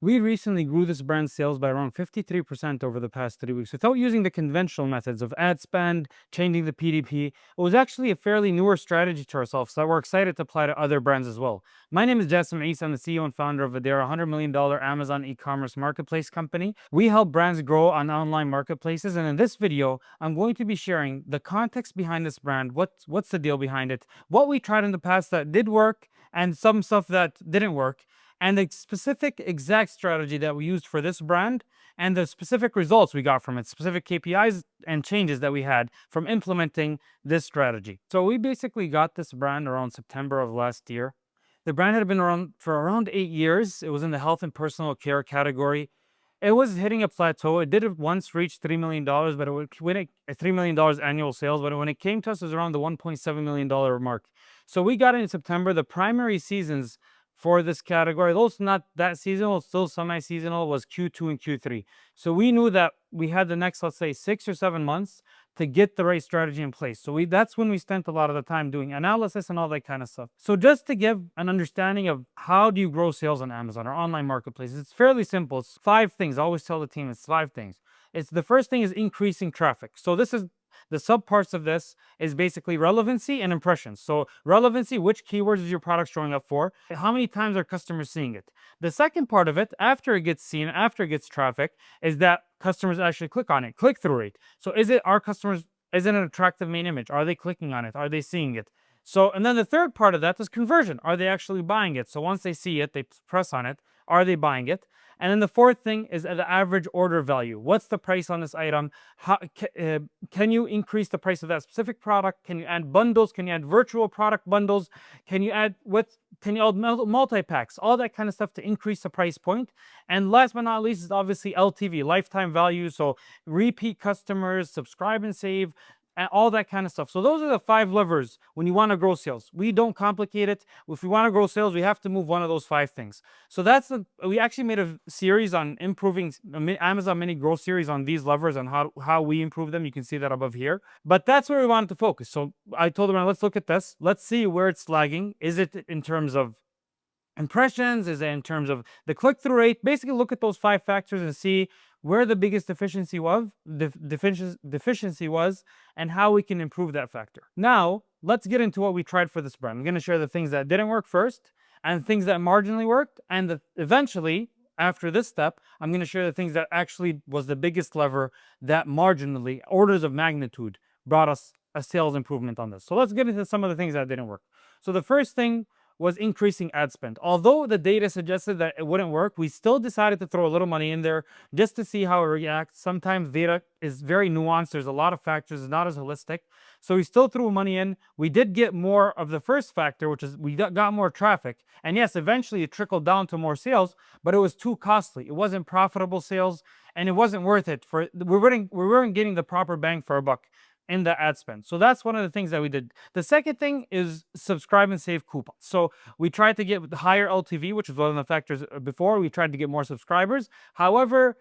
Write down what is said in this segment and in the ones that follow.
We recently grew this brand's sales by around 53% over the past 3 weeks without using the conventional methods of ad spend, changing the PDP. It was actually a fairly newer strategy to ourselves that we're excited to apply to other brands as well. My name is Jassim East. I'm the CEO and founder of Voadera, $100 million Amazon e-commerce marketplace company. We help brands grow on online marketplaces, and in this video, I'm going to be sharing the context behind this brand, what's the deal behind it, what we tried in the past that did work, and some stuff that didn't work, and the specific exact strategy that we used for this brand and the specific results we got from it, specific KPIs and changes that we had from implementing this strategy. So we basically got this brand around September of last year. The brand had been around for around 8 years. It was in the health and personal care category. It was hitting a plateau. It did once reach $3 million, but when it $3 million annual sales, but when it came to us, it was around the $1.7 million mark. So we got it in September. The primary seasons for this category, though it's not that seasonal, still semi-seasonal, was Q2 and Q3. So we knew that we had the next, let's say, 6 or 7 months to get the right strategy in place. So that's when we spent a lot of the time doing analysis and all that kind of stuff. So just to give an understanding of how do you grow sales on Amazon or online marketplaces, it's fairly simple. It's 5 things. I always tell the team it's 5 things. It's the first thing is increasing traffic. So this is the subparts of this is basically relevancy and impressions. So relevancy, which keywords is your product showing up for? How many times are customers seeing it? The second part of it, after it gets seen, after it gets traffic, is that customers actually click on it, click-through rate. So is it an attractive main image? Are they clicking on it? Are they seeing it? So, and then the third part of that is conversion. Are they actually buying it? So once they see it, they press on it. Are they buying it? And then the fourth thing is the average order value. What's the price on this item? Can you increase the price of that specific product? Can you add bundles? Can you add virtual product bundles? Can you add multi-packs? All that kind of stuff to increase the price point. And last but not least is obviously LTV, lifetime value. So repeat customers, subscribe and save, and all that kind of stuff. So those are the 5 levers when you want to grow sales. We don't complicate it. If we want to grow sales, we have to move one of those 5 things. So we actually made a series on improving Amazon mini growth series on these levers and how we improve them. You can see that above here. But that's where we wanted to focus. So I told them, let's look at this. Let's see where it's lagging. Is it in terms of impressions? Is it in terms of the click-through rate? Basically, look at those 5 factors and see where the biggest deficiency was, and how we can improve that factor. Now, let's get into what we tried for this brand. I'm going to share the things that didn't work first, and things that marginally worked, and eventually, after this step, I'm going to share the things that actually was the biggest lever that marginally, orders of magnitude, brought us a sales improvement on this. So let's get into some of the things that didn't work. So the first thing was increasing ad spend. Although the data suggested that it wouldn't work, we still decided to throw a little money in there just to see how it reacts. Sometimes data is very nuanced. There's a lot of factors. It's not as holistic. So we still threw money in. We did get more of the first factor, which is we got more traffic. And yes, eventually it trickled down to more sales, but it was too costly. It wasn't profitable sales, and it wasn't worth it. We weren't getting the proper bang for our buck in the ad spend. So that's one of the things that we did. The second thing is subscribe and save coupons. So we tried to get the higher LTV, which was one of the factors before. We tried to get more subscribers. However,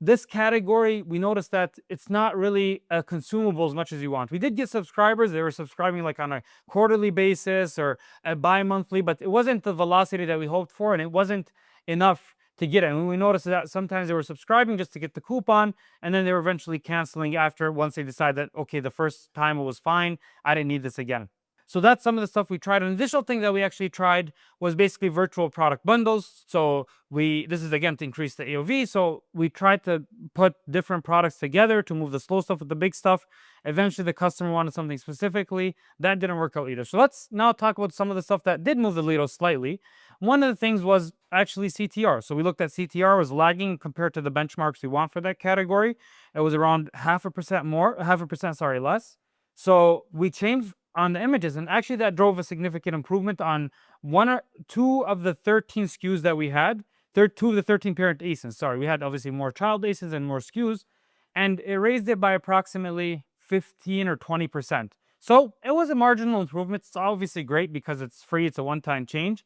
this category, we noticed that it's not really consumable as much as you want. We did get subscribers. They were subscribing like on a quarterly basis or a bi-monthly, but it wasn't the velocity that we hoped for, and it wasn't enough to get it. And we noticed that sometimes they were subscribing just to get the coupon, and then they were eventually canceling once they decided that, okay, the first time it was fine, I didn't need this again. So that's some of the stuff we tried. An additional thing that we actually tried was basically virtual product bundles. So this is again to increase the AOV. So we tried to put different products together to move the slow stuff with the big stuff. Eventually the customer wanted something specifically. That didn't work out either. So let's now talk about some of the stuff that did move the needle slightly. One of the things was actually CTR. So we looked at CTR was lagging compared to the benchmarks we want for that category. It was around 0.5% less. So we changed on the images, and actually that drove a significant improvement on 1 or 2 of the 13 SKUs that we had. 2 of the 13 parent ASINs. Sorry, we had obviously more child ASINs and more SKUs, and it raised it by approximately 15 or 20%. So it was a marginal improvement. It's obviously great because it's free. It's a one-time change,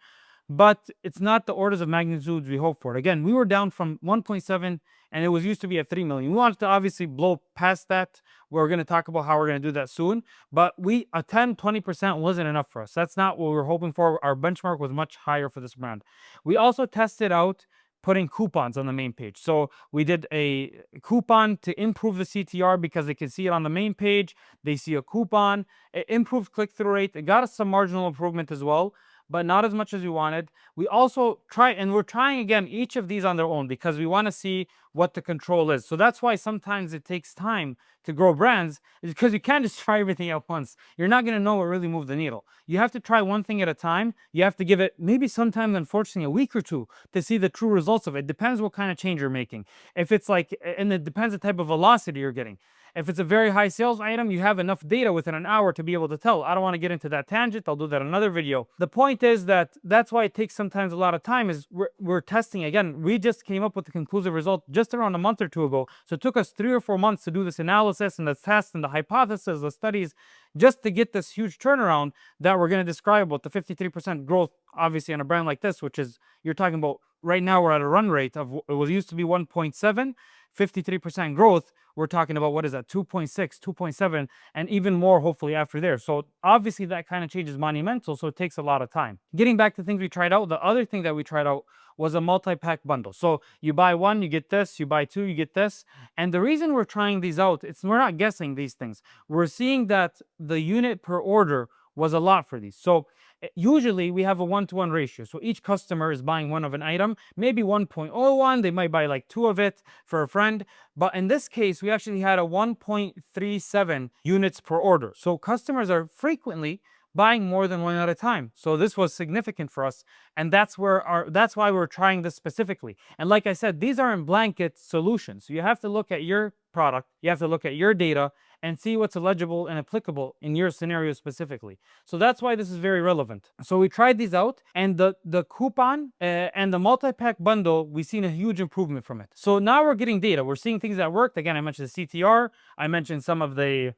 but it's not the orders of magnitude we hoped for. Again, we were down from 1.7, and it was used to be at 3 million. We wanted to obviously blow past that. We're going to talk about how we're going to do that soon, but a 10-20% wasn't enough for us. That's not what we were hoping for. Our benchmark was much higher for this brand. We also tested out putting coupons on the main page. So we did a coupon to improve the CTR because they can see it on the main page. They see a coupon. It improved click-through rate. It got us some marginal improvement as well, but not as much as we wanted. We also we're trying again each of these on their own because we want to see what the control is. So that's why sometimes it takes time to grow brands, is because you can't just try everything at once. You're not going to know what really moved the needle. You have to try one thing at a time. You have to give it maybe sometimes, unfortunately, a week or two to see the true results of it. Depends what kind of change you're making. If it's like, and it depends the type of velocity you're getting. If it's a very high sales item, you have enough data within an hour to be able to tell. I don't want to get into that tangent. I'll do that in another video. The point is that that's why it takes sometimes a lot of time, is we're testing. Again, we just came up with the conclusive result just around a month or two ago. So it took us 3 or 4 months to do this analysis and the test and the hypothesis, the studies, just to get this huge turnaround that we're going to describe with the 53% growth, obviously, on a brand like this, which is, you're talking about right now we're at a run rate of, it was used to be 1.7, 53% growth. We're talking about, what is that, 2.6, 2.7, and even more hopefully after there. So obviously that kind of change is monumental, so it takes a lot of time. Getting back to things we tried out, the other thing that we tried out was a multi-pack bundle. So you buy one, you get this, you buy two, you get this. And the reason we're trying these out, we're not guessing these things. We're seeing that the unit per order was a lot for these. So usually we have a 1-to-1 ratio. So each customer is buying one of an item, maybe 1.01. They might buy like 2 of it for a friend. But in this case, we actually had a 1.37 units per order. So customers are frequently buying more than one at a time. So this was significant for us, and that's why we're trying this specifically. And like I said, these aren't blanket solutions. So you have to look at your product, you have to look at your data, and see what's eligible and applicable in your scenario specifically. So that's why this is very relevant. So we tried these out, and the coupon and the multi-pack bundle, we've seen a huge improvement from it. So now we're getting data. We're seeing things that worked. Again, I mentioned the CTR. I mentioned some of the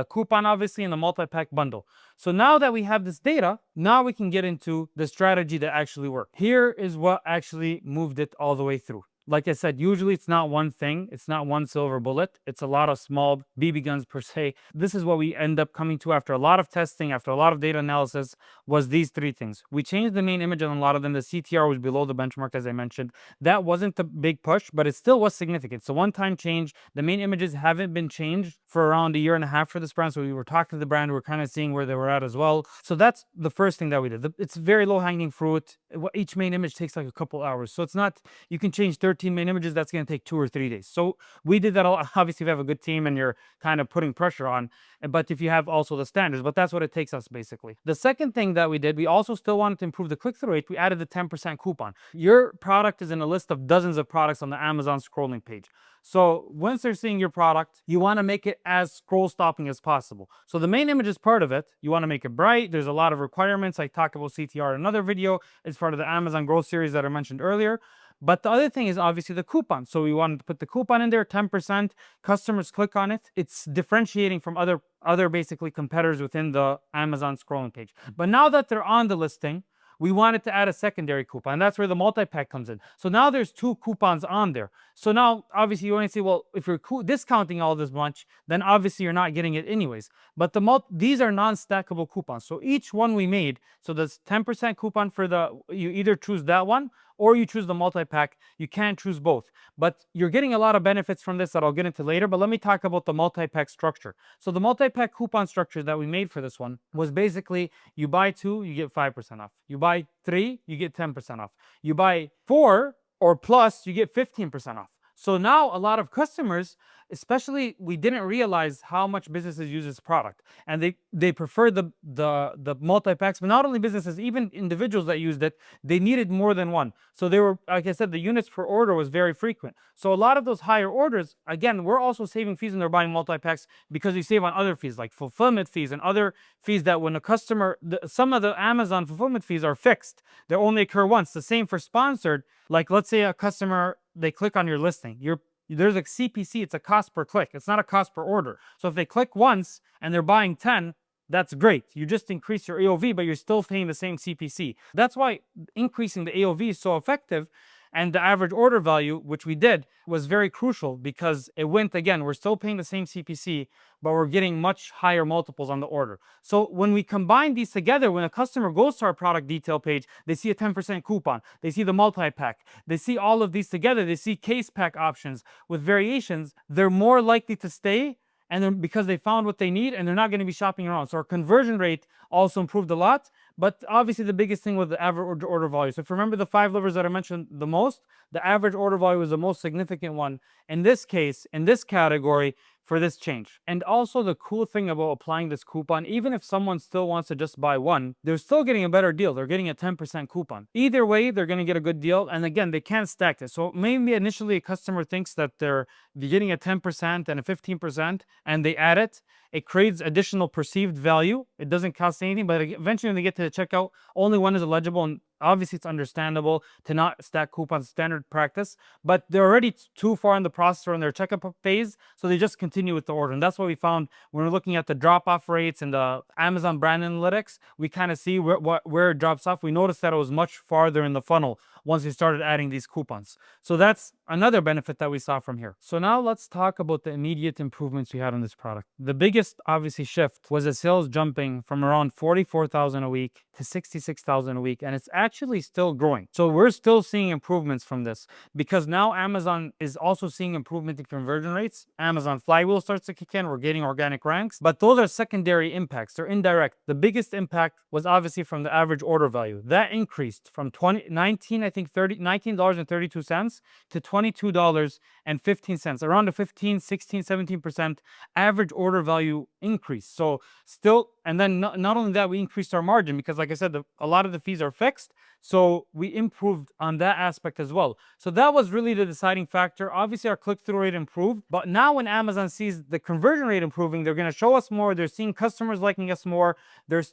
coupon, obviously, and the multi-pack bundle. So now that we have this data, now we can get into the strategy that actually worked. Here is what actually moved it all the way through. Like I said, usually it's not one thing. It's not one silver bullet. It's a lot of small BB guns per se. This is what we end up coming to after a lot of testing, after a lot of data analysis, was these 3 things. We changed the main image on a lot of them. The CTR was below the benchmark, as I mentioned. That wasn't the big push, but it still was significant. So one-time change. The main images haven't been changed for around 1.5 years for this brand. So we were talking to the brand. We were kind of seeing where they were at as well. So that's the first thing that we did. It's very low-hanging fruit. Each main image takes like a couple hours. So it's not, you can change 13 main images, that's going to take 2 or 3 days. So we did that. Obviously, if you have a good team and you're kind of putting pressure on, but if you have also the standards, but that's what it takes us basically. The second thing that we did, we also still wanted to improve the click-through rate. We added the 10% coupon. Your product is in a list of dozens of products on the Amazon scrolling page. So once they're seeing your product, you want to make it as scroll stopping as possible. So the main image is part of it. You want to make it bright. There's a lot of requirements. I talk about CTR in another video. It's part of the Amazon growth series that I mentioned earlier. But the other thing is obviously the coupon. So we wanted to put the coupon in there, 10%. Customers click on it. It's differentiating from other basically competitors within the Amazon scrolling page. But now that they're on the listing, we wanted to add a secondary coupon. That's where the multi-pack comes in. So now there's 2 coupons on there. So now obviously you want to say, well, if you're discounting all this much, then obviously you're not getting it anyways. But these are non-stackable coupons. So each one we made, so there's 10% coupon for you either choose that one or you choose the multi-pack. You can't choose both. But you're getting a lot of benefits from this that I'll get into later. But let me talk about the multi-pack structure. So the multi-pack coupon structure that we made for this one was basically, you buy 2, you get 5% off. You buy 3, you get 10% off. You buy 4 or plus, you get 15% off. So now a lot of customers, especially, we didn't realize how much businesses use this product, and they prefer the multi-packs. But not only businesses, even individuals that used it, they needed more than one. So they were, like I said, the units per order was very frequent. So a lot of those higher orders, again, we're also saving fees when they're buying multi-packs, because we save on other fees like fulfillment fees and other fees that when a customer, some of the Amazon fulfillment fees are fixed. They only occur once. The same for sponsored. Like let's say a customer, they click on your listing. There's a CPC, it's a cost per click. It's not a cost per order. So if they click once and they're buying 10, that's great. You just increase your AOV, but you're still paying the same CPC. That's why increasing the AOV is so effective. And the average order value, which we did, was very crucial because it went again. We're still paying the same CPC, but we're getting much higher multiples on the order. So when we combine these together, when a customer goes to our product detail page, they see a 10% coupon, they see the multi-pack, they see all of these together, they see case pack options with variations, they're more likely to stay, and then because they found what they need and they're not going to be shopping around. So our conversion rate also improved a lot. But obviously the biggest thing was the average order value. So if you remember the 5 levers that I mentioned the most, the average order value was the most significant one in this case, in this category, for this change. And also the cool thing about applying this coupon, even if someone still wants to just buy one, they're still getting a better deal. They're getting a 10% coupon. Either way, they're going to get a good deal. And again, they can't stack this. So maybe initially a customer thinks that they're getting a 10% and a 15% and they add it. It creates additional perceived value. It doesn't cost anything, but eventually when they get to the checkout, only one is eligible. And obviously it's understandable to not stack coupons, standard practice, but they're already too far in the process or in their checkup phase, so they just continue with the order. And that's what we found when we're looking at the drop-off rates and the Amazon brand analytics. We kind of see where it drops off. We noticed that it was much farther in the funnel once we started adding these coupons. So that's another benefit that we saw from here. So now let's talk about the immediate improvements we had on this product. The biggest obviously shift was the sales jumping from around 44,000 a week to 66,000 a week, and it's actually still growing. So we're still seeing improvements from this because now Amazon is also seeing improvement in conversion rates. Amazon flywheel starts to kick in. We're getting organic ranks, but those are secondary impacts. They're indirect. The biggest impact was obviously from the average order value. That increased from $19.32 to $22.15, around a 15, 16, 17% average order value increase. So still, and then not only that, we increased our margin because like I said, a lot of the fees are fixed. So we improved on that aspect as well. So that was really the deciding factor. Obviously our click-through rate improved, but now when Amazon sees the conversion rate improving, they're going to show us more. They're seeing customers liking us more.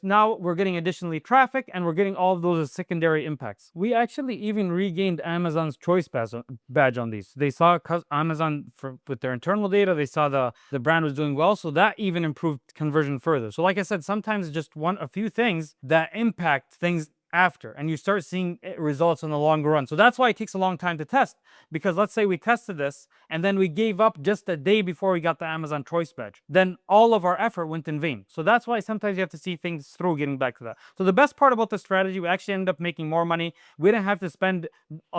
Now we're getting additionally traffic and we're getting all of those as secondary impacts. We actually even regained Amazon's choice badge on these. They saw Amazon with their internal data. They saw the brand was doing well. So that even improved conversion further. So like I said, sometimes just a few things that impact things after, and you start seeing results in the longer run. So that's why it takes a long time to test, because let's say we tested this and then we gave up just a day before we got the Amazon choice badge, then all of our effort went in vain. So that's why sometimes you have to see things through. Getting back to that, so the best part about the strategy, we actually ended up making more money. We didn't have to spend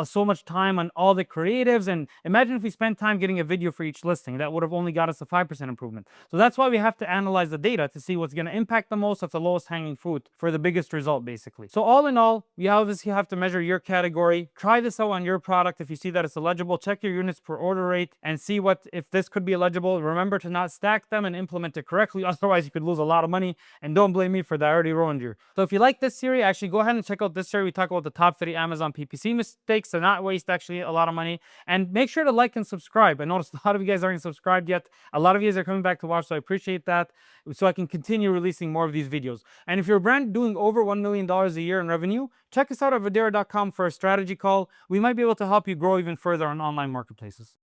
so much time on all the creatives, and imagine if we spent time getting a video for each listing, that would have only got us a 5% improvement. So that's why we have to analyze the data to see what's going to impact the most, of the lowest hanging fruit for the biggest result, basically. So all in all, you obviously have to measure your category. Try this out on your product. If you see that it's eligible, check your units per order rate and see if this could be eligible. Remember to not stack them and implement it correctly. Otherwise, you could lose a lot of money. And don't blame me for that. I already ruined you. So if you like this series, actually go ahead and check out this series. We talk about the top 30 Amazon PPC mistakes to not waste actually a lot of money. And make sure to like and subscribe. I noticed a lot of you guys aren't subscribed yet. A lot of you guys are coming back to watch, so I appreciate that. So I can continue releasing more of these videos. And if you're a brand doing over $1 million a year in revenue, check us out at Voadera.com for a strategy call. We might be able to help you grow even further on online marketplaces.